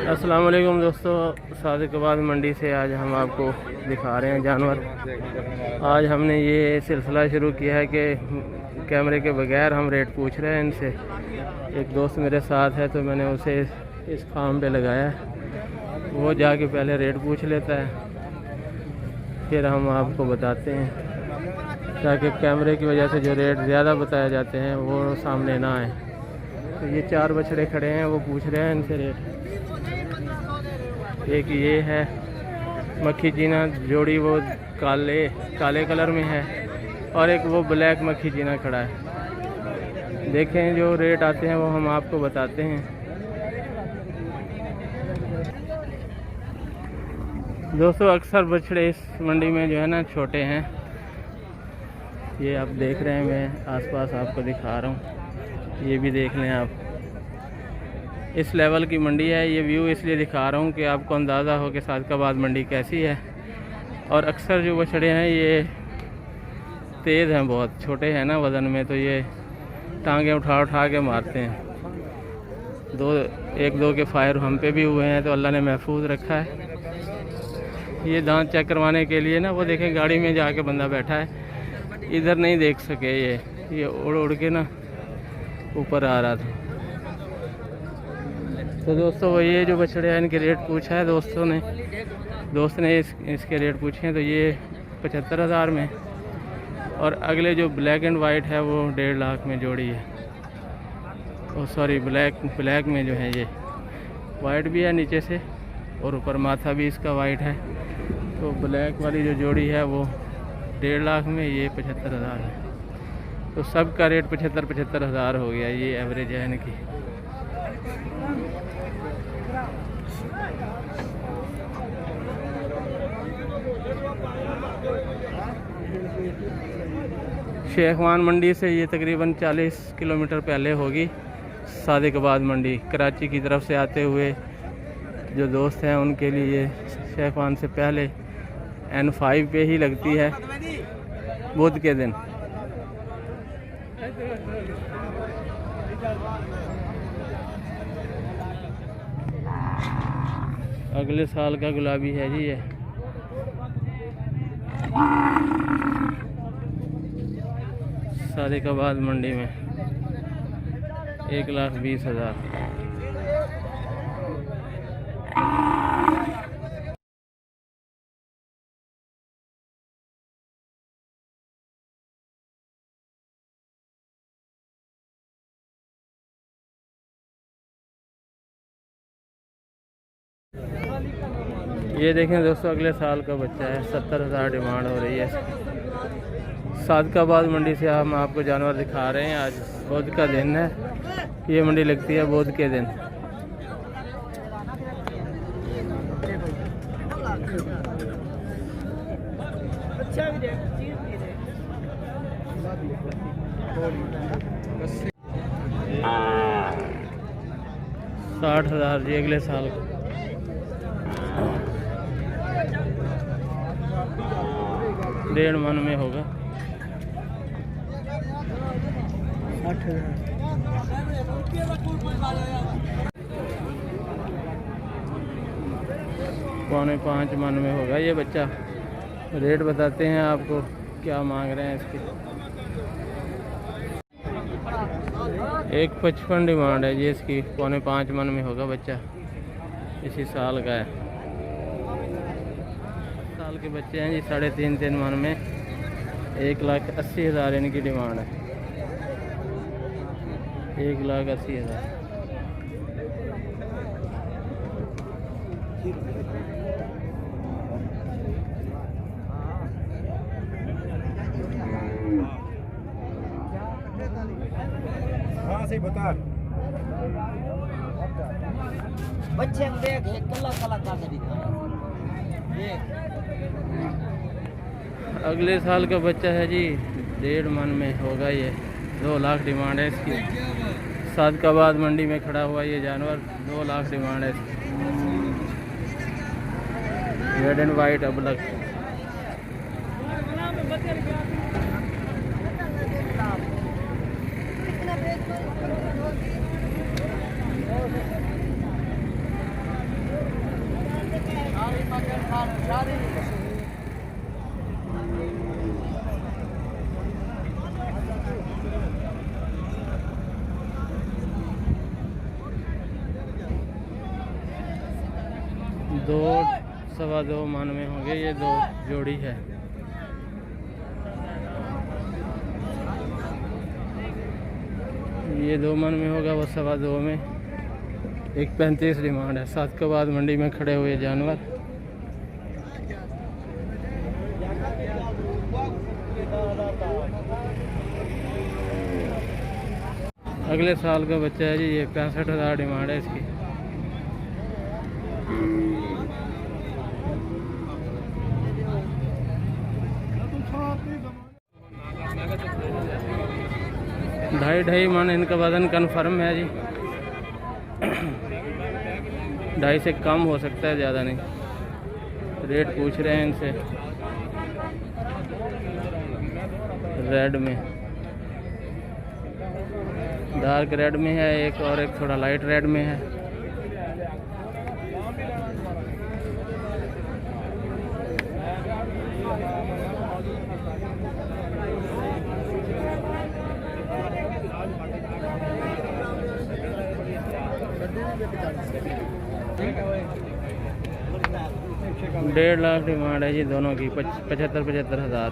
अस्सलाम वालेकुम दोस्तों, सादिकाबाद मंडी से आज हम आपको दिखा रहे हैं जानवर। आज हमने ये सिलसिला शुरू किया है कि कैमरे के बगैर हम रेट पूछ रहे हैं इनसे। एक दोस्त मेरे साथ है तो मैंने उसे इस फार्म पे लगाया है, वो जाके पहले रेट पूछ लेता है, फिर हम आपको बताते हैं, ताकि कैमरे की वजह से जो रेट ज़्यादा बताए जाते हैं वो सामने ना आए। तो ये 4 बछड़े खड़े हैं, वो पूछ रहे हैं इनसे रेट। एक ये है मक्खी जीना जोड़ी, वो काले कलर में है, और एक वो ब्लैक मक्खी जीना खड़ा है। देखें जो रेट आते हैं वो हम आपको बताते हैं। दोस्तों अक्सर बछड़े इस मंडी में जो है ना छोटे हैं। ये आप देख रहे हैं, मैं आसपास आपको दिखा रहा हूँ, ये भी देख लें आप। इस लेवल की मंडी है। ये व्यू इसलिए दिखा रहा हूँ कि आपको अंदाज़ा हो कि सादिकाबाद मंडी कैसी है। और अक्सर जो बछड़े हैं ये तेज़ हैं, बहुत छोटे हैं ना वज़न में, तो ये टांगें उठा उठा के मारते हैं। एक दो के फायर हम पे भी हुए हैं, तो अल्लाह ने महफूज रखा है। ये दांत चेक करवाने के लिए ना, वो देखें गाड़ी में जाके बंदा बैठा है, इधर नहीं देख सके, ये उड़ उड़ के ना ऊपर आ रहा था। तो दोस्तों वो ये जो बछड़े हैं इनके रेट पूछा है दोस्त ने इसके रेट पूछे हैं। तो ये 75,000 में, और अगले जो ब्लैक एंड वाइट है वो 1.5 लाख में जोड़ी है। ओ सॉरी, ब्लैक में जो है ये वाइट भी है नीचे से, और ऊपर माथा भी इसका वाइट है। तो ब्लैक वाली जो जोड़ी है वो 1.5 लाख में, ये 75,000 है। तो सब का रेट 75,000 हो गया। ये एवरेज है इनकी। शेखवान मंडी से ये तकरीबन 40 किलोमीटर पहले होगी सादिकाबाद मंडी। कराची की तरफ से आते हुए जो दोस्त हैं उनके लिए शेखवान से पहले N5 पे ही लगती है बुध के दिन। अगले साल का गुलाबी है जी ये। सादिकाबाद मंडी में 1,20,000। ये देखें दोस्तों, अगले साल का बच्चा है, 70,000 डिमांड हो रही है इसकी। सादिकाबाद मंडी से हम आपको जानवर दिखा रहे हैं। आज बुध का दिन है, ये मंडी लगती है बुध के दिन। $60,000 जी अगले साल। 1.5 मन में होगा। 60,000। पौने 5 मन में होगा ये बच्चा। रेट बताते हैं आपको, क्या मांग रहे हैं इसकी। 1,55 डिमांड है जी इसकी। पौने 5 मन में होगा बच्चा, इसी साल का है। साल के बच्चे हैं जी, 3.5 मन में 1,80,000 इनकी डिमांड है। 1,80,000। हाँ सही बता। बच्चे देख कला का अगले साल का बच्चा है जी, 1.5 मन में होगा ये। 2 लाख डिमांड है इसकी। सादिकाबाद मंडी में खड़ा हुआ ये जानवर, 2 लाख डिमांड है इसकी। रेड एंड वाइट अबलक। दो 2.25 मन में होंगे, ये दो जोड़ी है। ये 2 मन में होगा, वो 2.25 में। 1.35 डिमांड है। 7 के बाद मंडी में खड़े हुए जानवर। अगले साल का बच्चा है जी, ये 65,000 डिमांड है इसकी। ढाई मन इनका वजन कन्फर्म है जी। 2.5 से कम हो सकता है, ज़्यादा नहीं। रेट पूछ रहे हैं इनसे। रेड में, डार्क रेड में है एक, और एक थोड़ा लाइट रेड में है। डेढ़ लाख डिमांड है जी दोनों की। 75 हज़ार।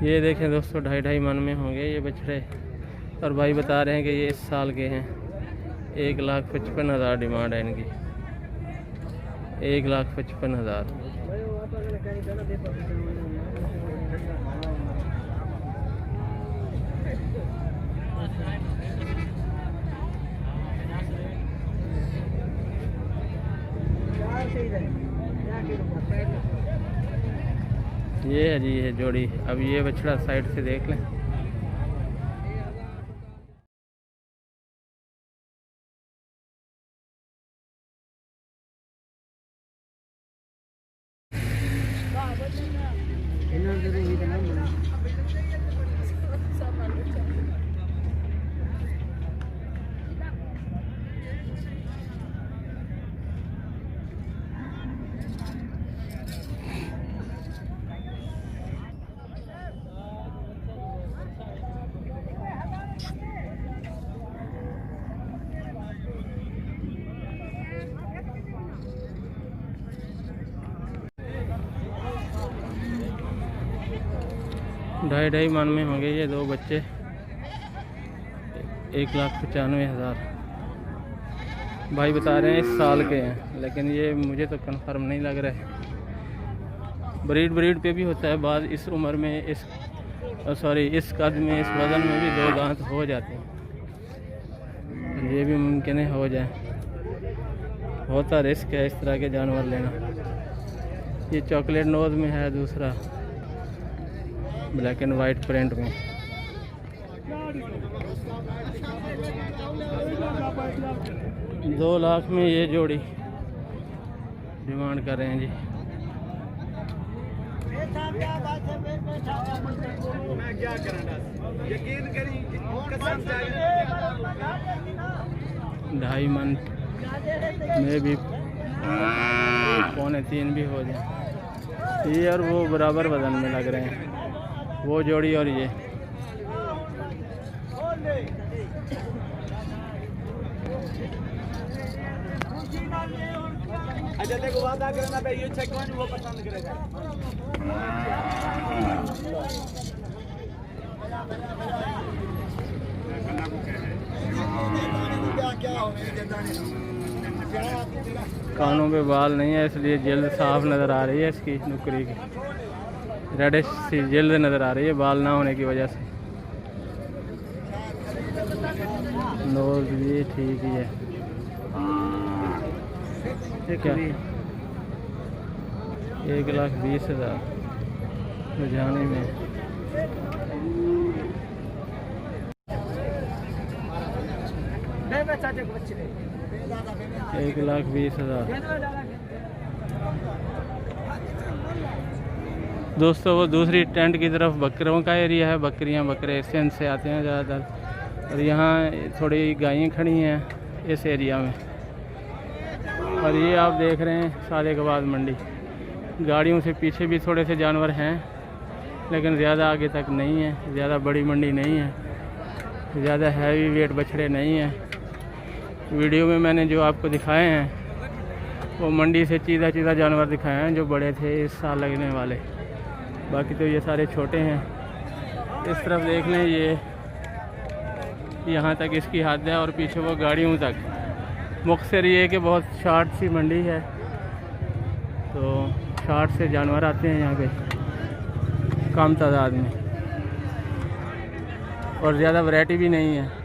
ये देखें दोस्तों, 2.5 मन में होंगे ये बछड़े। और भाई बता रहे हैं कि ये इस साल के हैं। 1,55,000 डिमांड है इनकी। 1,55,000। ये है जी, ये जोड़ी। अब ये बछड़ा साइड से देख लें। ढाई मन में होंगे ये दो बच्चे। 1,95,000 भाई बता रहे हैं इस साल के हैं, लेकिन ये मुझे तो कंफर्म नहीं लग रहा है। ब्रीड पे भी होता है बाद। इस उम्र में इस कद में, इस वज़न में भी 2 दांत हो जाते हैं। ये भी मुमकिन है हो जाए। होता रिस्क है इस तरह के जानवर लेना। ये चॉकलेट नोज में है, दूसरा ब्लैक एंड वाइट प्रिंट में। $2 लाख में ये जोड़ी डिमांड कर रहे हैं जी। ढाई मन में भी 2.25 भी हो जाए। ये और वो बराबर वजन में लग रहे हैं, वो जोड़ी और ये। अच्छा देखो वादा करना भाई, ये चेक कौन वो पसंद करेगा। कानों पे बाल नहीं है, इसलिए जल्द साफ नज़र आ रही है इसकी नुकरी की। रेडिश सी जल्द नज़र आ रही है बाल ना होने की वजह से। नोज भी ठीक ही है। ठीक है। 1,20,000 लुधियाने में। नहीं 1,20,000। दोस्तों वो दूसरी टेंट की तरफ बकरों का एरिया है, बकरियां बकरे सिंध से आते हैं ज़्यादातर। और यहाँ थोड़ी गायें खड़ी हैं इस एरिया में। और ये आप देख रहे हैं सादिकाबाद मंडी। गाड़ियों से पीछे भी थोड़े से जानवर हैं, लेकिन ज़्यादा आगे तक नहीं है, ज़्यादा बड़ी मंडी नहीं है, ज़्यादा हैवी वेट बछड़े नहीं हैं। वीडियो में मैंने जो आपको दिखाए हैं वो मंडी से चीज़ा चीज़ा जानवर दिखाए हैं जो बड़े थे इस साल लगने वाले, बाकी तो ये सारे छोटे हैं। इस तरफ देख लें, ये यहाँ तक इसकी हद है और पीछे वो गाड़ियों तक। मुख्तसर ये कि बहुत शार्ट सी मंडी है, तो शार्ट से जानवर आते हैं यहाँ पे कम तादाद में, और ज़्यादा वैरायटी भी नहीं है।